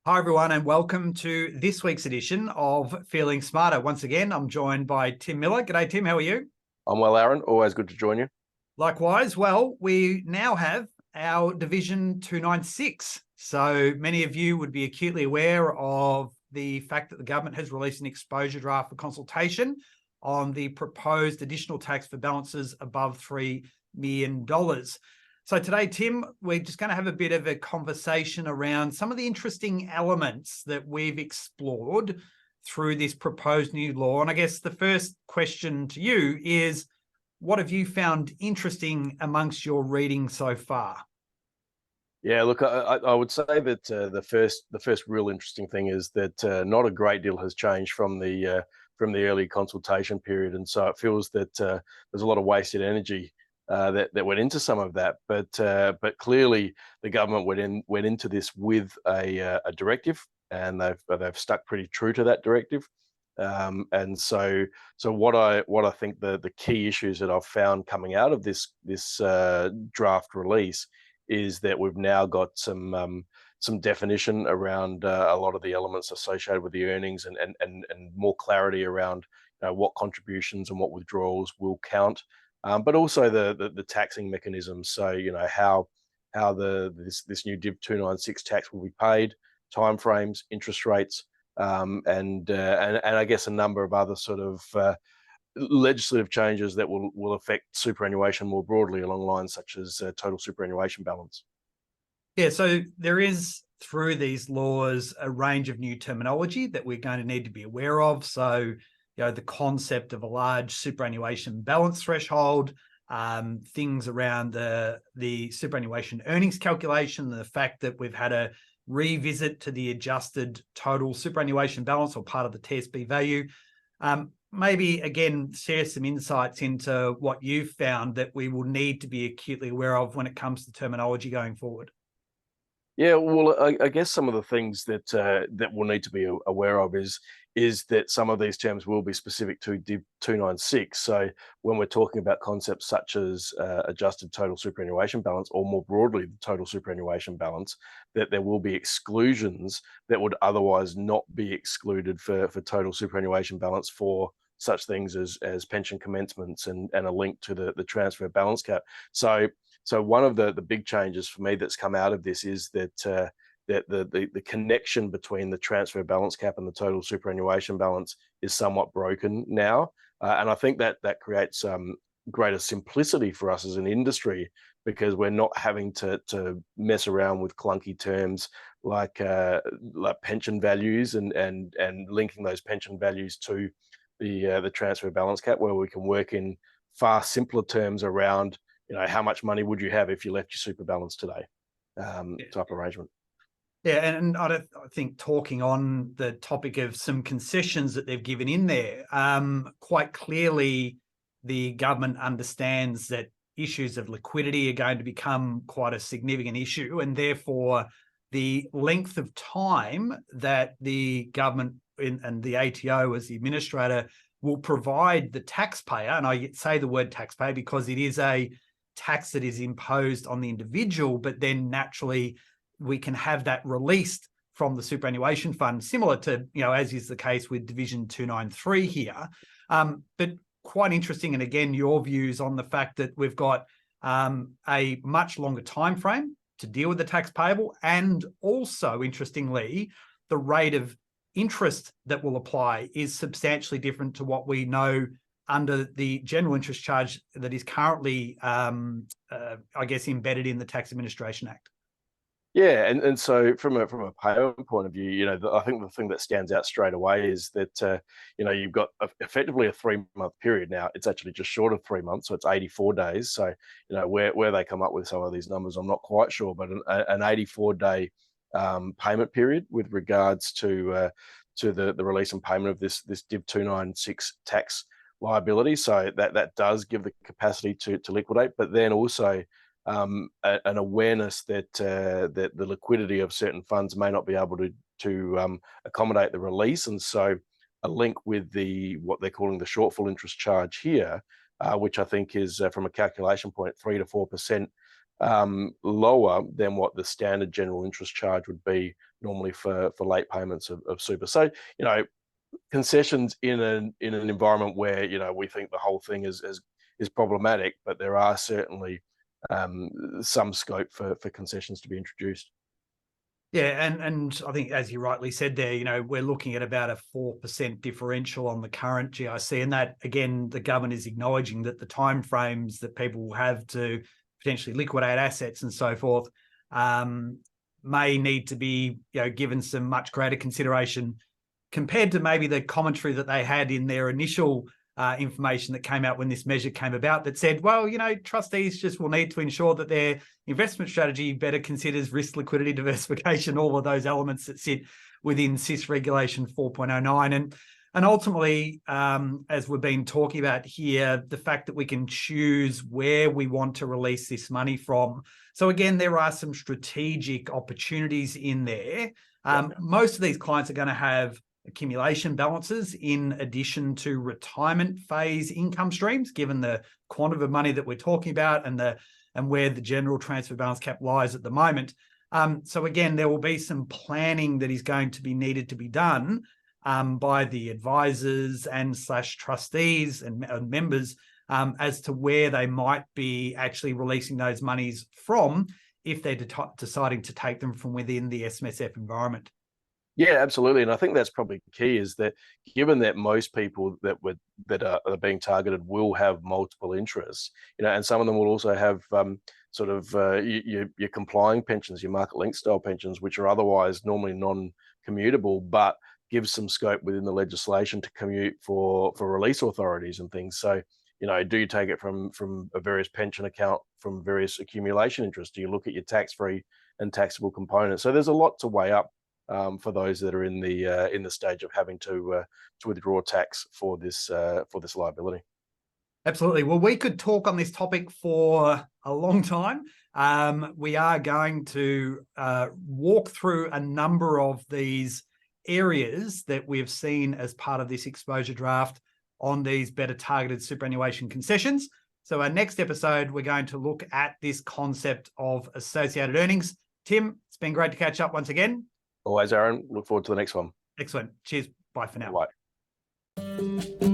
Hi, everyone, and welcome to this week's edition of Feeling Smarter. Once again, I'm joined by Tim Miller. G'day, Tim. How are you? I'm well, Aaron. Always good to join you. Likewise. Well, we now have our Division 296. So many of you would be acutely aware of the fact that the government has released an exposure draft for consultation on the proposed additional tax for balances above $3 million. So today, Tim, we're just going to have a bit of a conversation around some of the interesting elements that we've explored through this proposed new law. And I guess the first question to you is, what have you found interesting amongst your reading so far? Yeah, look, I would say that the first real interesting thing is that not a great deal has changed from the early consultation period, and so it feels that there's a lot of wasted energy that went into some of that. But clearly the government went into this with a directive, and they've stuck pretty true to that directive. And so what I think the key issues that I've found coming out of this draft release is that we've now got some definition around a lot of the elements associated with the earnings, and more clarity around what contributions and what withdrawals will count, but also the taxing mechanisms. So how this new Div 296 tax will be paid, timeframes, interest rates, and I guess a number of other sort of legislative changes that will affect superannuation more broadly along lines such as total superannuation balance. Yeah, so there is, through these laws, a range of new terminology that we're going to need to be aware of. So, the concept of a large superannuation balance threshold, things around the superannuation earnings calculation, the fact that we've had a revisit to the adjusted total superannuation balance or part of the TSB value. Maybe, again, share some insights into what you've found that we will need to be acutely aware of when it comes to terminology going forward. Yeah, well, I guess some of the things that we'll need to be aware of is that some of these terms will be specific to Div 296. So when we're talking about concepts such as adjusted total superannuation balance, or more broadly the total superannuation balance, that there will be exclusions that would otherwise not be excluded for total superannuation balance, for such things as pension commencements and a link to the transfer balance cap. So one of the big changes for me that's come out of this is that the connection between the transfer balance cap and the total superannuation balance is somewhat broken now, and I think that creates greater simplicity for us as an industry, because we're not having to mess around with clunky terms like pension values and linking those pension values to the transfer balance cap, where we can work in far simpler terms around how much money would you have if you left your super balance today, type arrangement. Yeah, and I think, talking on the topic of some concessions that they've given in there, quite clearly the government understands that issues of liquidity are going to become quite a significant issue, and therefore the length of time that the government and the ATO as the administrator will provide the taxpayer, and I say the word taxpayer because it is a tax that is imposed on the individual, but then naturally we can have that released from the superannuation fund, similar to, as is the case with Division 293 here. But quite interesting, and again, your views on the fact that we've got a much longer time frame to deal with the tax payable, and also, interestingly, the rate of interest that will apply is substantially different to what we know under the general interest charge that is currently, I guess, embedded in the Tax Administration Act. Yeah, and so from a payment point of view, I think the thing that stands out straight away is that you've got effectively a 3-month period now. It's actually just short of 3 months, so it's 84 days. So where they come up with some of these numbers, I'm not quite sure, but an 84-day payment period with regards to the release and payment of this Div 296 tax liability. So that does give the capacity to liquidate, but then also an awareness that the liquidity of certain funds may not be able to accommodate the release, and so a link with what they're calling the shortfall interest charge here, which I think is from a calculation point 3 to 4% lower than what the standard general interest charge would be normally for late payments of super. So, concessions in an environment where, we think the whole thing is problematic, but there are certainly some scope for concessions to be introduced. Yeah, and I think, as you rightly said there, we're looking at about a 4% differential on the current GIC, and that, again, the government is acknowledging that the timeframes that people will have to potentially liquidate assets and so forth may need to be, given some much greater consideration compared to maybe the commentary that they had in their initial information that came out when this measure came about, that said, well, trustees just will need to ensure that their investment strategy better considers risk, liquidity, diversification, all of those elements that sit within SIS Regulation 4.09. And ultimately, as we've been talking about here, the fact that we can choose where we want to release this money from. So again, there are some strategic opportunities in there. Most of these clients are going to have accumulation balances in addition to retirement phase income streams, given the quantum of money that we're talking about and where the general transfer balance cap lies at the moment. So again, there will be some planning that is going to be needed to be done by the advisors and / trustees and members as to where they might be actually releasing those monies from if they're deciding to take them from within the SMSF environment. Yeah, absolutely. And I think that's probably key, is that given that most people that are being targeted will have multiple interests, and some of them will also have your complying pensions, your market link style pensions, which are otherwise normally non-commutable, but give some scope within the legislation to commute for release authorities and things. So, do you take it from a various pension account from various accumulation interests? Do you look at your tax-free and taxable components? So there's a lot to weigh up for those that are in the stage of having to withdraw tax for this liability. Absolutely. Well, we could talk on this topic for a long time. We are going to walk through a number of these areas that we've seen as part of this exposure draft on these better targeted superannuation concessions. So our next episode, we're going to look at this concept of associated earnings. Tim, it's been great to catch up once again. Always, Aaron. Look forward to the next one. Excellent. Cheers. Bye for now. Bye.